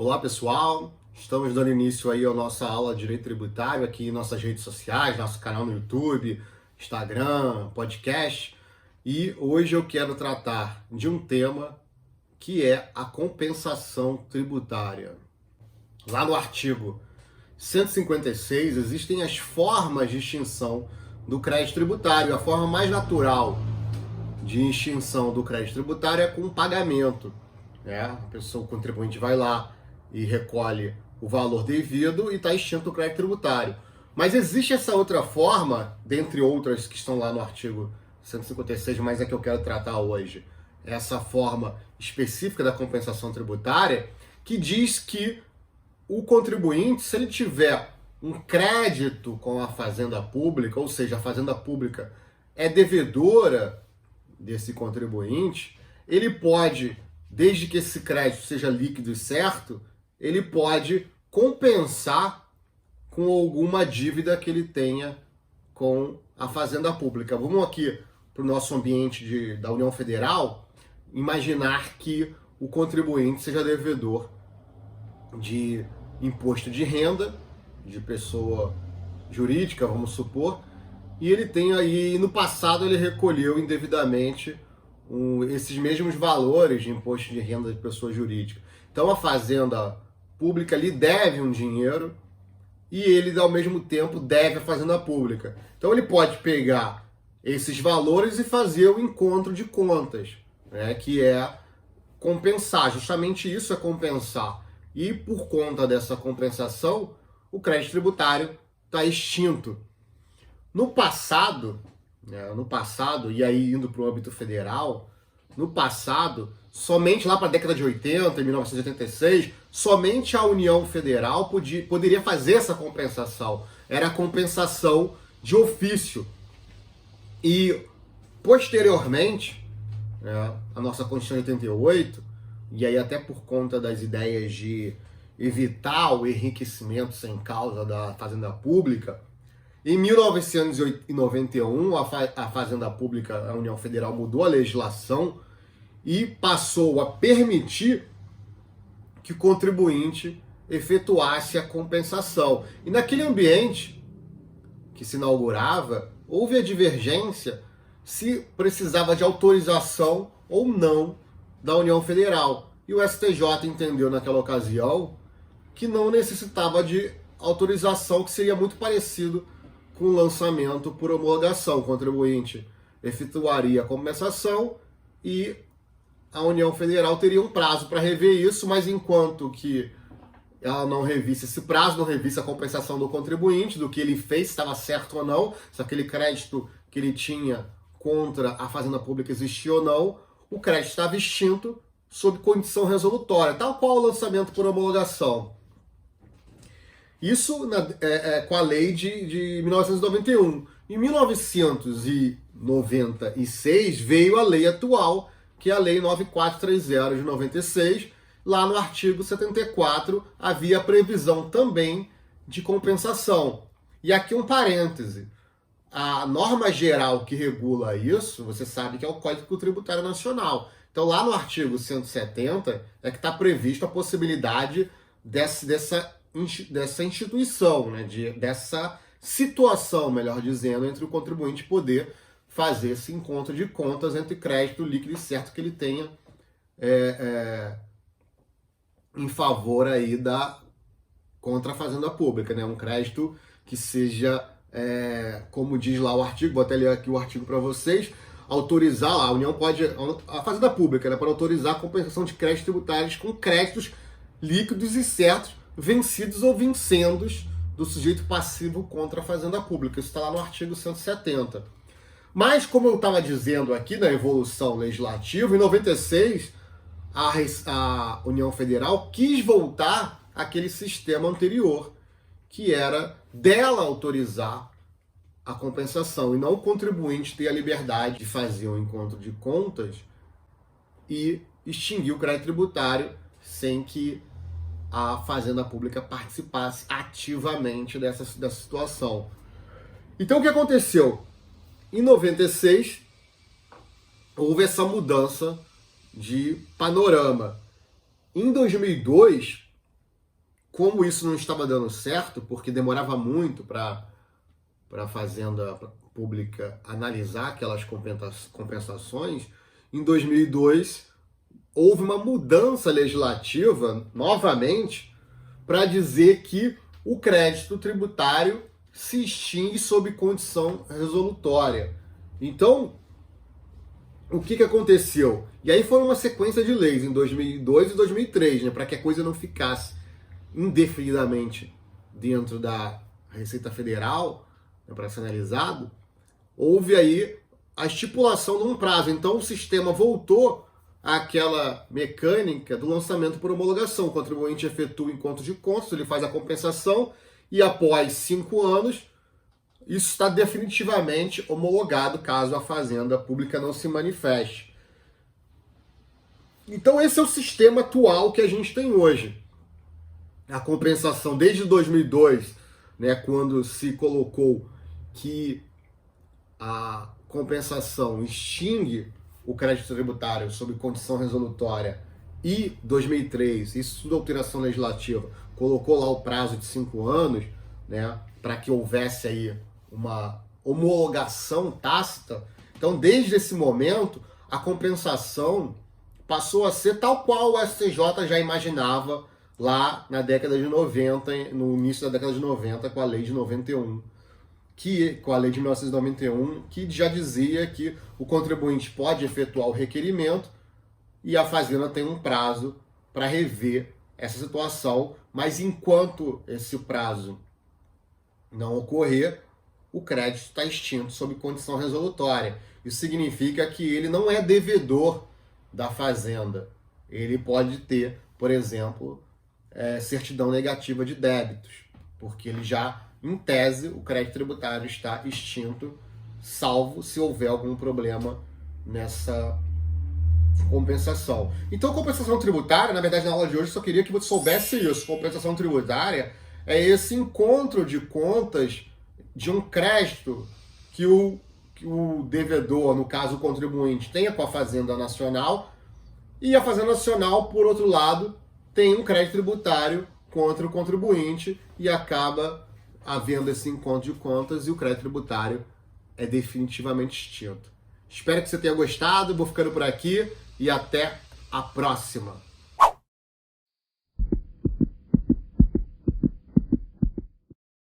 Olá pessoal, estamos dando início aí à nossa aula de Direito Tributário aqui em nossas redes sociais, nosso canal no YouTube, Instagram, podcast. E hoje eu quero tratar de um tema que é a compensação tributária. Lá no artigo 156 existem as formas de extinção do crédito tributário. A forma mais natural de extinção do crédito tributário é com pagamento. A pessoa, o contribuinte vai lá e recolhe o valor devido e está extinto o crédito tributário. Mas existe essa outra forma, dentre outras que estão lá no artigo 156, mas é que eu quero tratar hoje, essa forma específica da compensação tributária, que diz que o contribuinte, se ele tiver um crédito com a Fazenda Pública, ou seja, a Fazenda Pública é devedora desse contribuinte, ele pode, desde que esse crédito seja líquido e certo, ele pode compensar com alguma dívida que ele tenha com a Fazenda Pública. Vamos aqui para o nosso ambiente da União Federal, imaginar que o contribuinte seja devedor de imposto de renda, de pessoa jurídica, vamos supor, e ele tem aí, no passado ele recolheu indevidamente esses mesmos valores de imposto de renda de pessoa jurídica. Então a Fazenda Pública lhe deve um dinheiro e ele, ao mesmo tempo, deve a Fazenda Pública. Então ele pode pegar esses valores e fazer o encontro de contas, que é compensar. Justamente isso é compensar. E por conta dessa compensação, o crédito tributário está extinto. No passado, e aí indo para o âmbito federal, no passado, somente lá para a década de 80, em 1986, somente a União Federal poderia fazer essa compensação. Era a compensação de ofício. E, posteriormente, a nossa Constituição de 88, e aí até por conta das ideias de evitar o enriquecimento sem causa da Fazenda Pública, em 1991, a Fazenda Pública, a União Federal, mudou a legislação e passou a permitir que o contribuinte efetuasse a compensação. E naquele ambiente que se inaugurava, houve a divergência se precisava de autorização ou não da União Federal. E o STJ entendeu naquela ocasião que não necessitava de autorização, que seria muito parecido com o lançamento por homologação. O contribuinte efetuaria a compensação e a União Federal teria um prazo para rever isso, mas enquanto que ela não revisse esse prazo, não revisse a compensação do contribuinte, do que ele fez, se estava certo ou não, se aquele crédito que ele tinha contra a Fazenda Pública existia ou não, o crédito estava extinto sob condição resolutória, tal qual o lançamento por homologação. Isso com a lei de 1991. Em 1996 veio a lei atual, que é a Lei 9430 de 96. Lá no artigo 74 havia a previsão também de compensação. E aqui um parêntese. A norma geral que regula isso, você sabe que é o Código Tributário Nacional. Então lá no artigo 170 é que está previsto a possibilidade dessa instituição, dessa situação, melhor dizendo, entre o contribuinte poder fazer esse encontro de contas entre crédito líquido e certo que ele tenha em favor aí contra a Fazenda Pública, um crédito que seja, como diz lá o artigo, vou até ler aqui o artigo para vocês, autorizar lá, a União pode, a Fazenda Pública, para autorizar a compensação de créditos tributários com créditos líquidos e certos vencidos ou vincendos do sujeito passivo contra a Fazenda Pública. Isso está lá no artigo 170. Mas, como eu estava dizendo aqui na evolução legislativa, em 96, a União Federal quis voltar àquele sistema anterior, que era dela autorizar a compensação, e não o contribuinte ter a liberdade de fazer um encontro de contas e extinguir o crédito tributário sem que a Fazenda Pública participasse ativamente dessa situação. Então o que aconteceu? Em 96, houve essa mudança de panorama. Em 2002, como isso não estava dando certo, porque demorava muito para a Fazenda Pública analisar aquelas compensações, em 2002 houve uma mudança legislativa, novamente, para dizer que o crédito tributário se extingue sob condição resolutória. Então, o que aconteceu? E aí foi uma sequência de leis em 2002 e 2003, né, para que a coisa não ficasse indefinidamente dentro da Receita Federal, né, para ser analisado. Houve aí a estipulação de um prazo. Então o sistema voltou àquela mecânica do lançamento por homologação. O contribuinte efetua o encontro de contas, ele faz a compensação e após 5 anos isso está definitivamente homologado caso a Fazenda Pública não se manifeste. Então esse é o sistema atual que a gente tem hoje. A compensação desde 2002, né, quando se colocou que a compensação extingue o crédito tributário sob condição resolutória, e 2003, isso tudo alteração legislativa, colocou lá o prazo de 5 anos, né, para que houvesse aí uma homologação tácita. Então, desde esse momento, a compensação passou a ser tal qual o STJ já imaginava lá na década de 90, no início da década de 90, com a lei de 91, com a lei de 1991, que já dizia que o contribuinte pode efetuar o requerimento e a Fazenda tem um prazo para rever essa situação, mas enquanto esse prazo não ocorrer, o crédito está extinto sob condição resolutória. Isso significa que ele não é devedor da Fazenda. Ele pode ter, por exemplo, certidão negativa de débitos, porque ele já, em tese, o crédito tributário está extinto, salvo se houver algum problema nessa compensação. Então, compensação tributária, na verdade, na aula de hoje, eu só queria que você soubesse isso. Compensação tributária é esse encontro de contas de um crédito que o devedor, no caso o contribuinte, tenha com a Fazenda Nacional, e a Fazenda Nacional, por outro lado, tem um crédito tributário contra o contribuinte e acaba havendo esse encontro de contas e o crédito tributário é definitivamente extinto. Espero que você tenha gostado, vou ficando por aqui e até a próxima!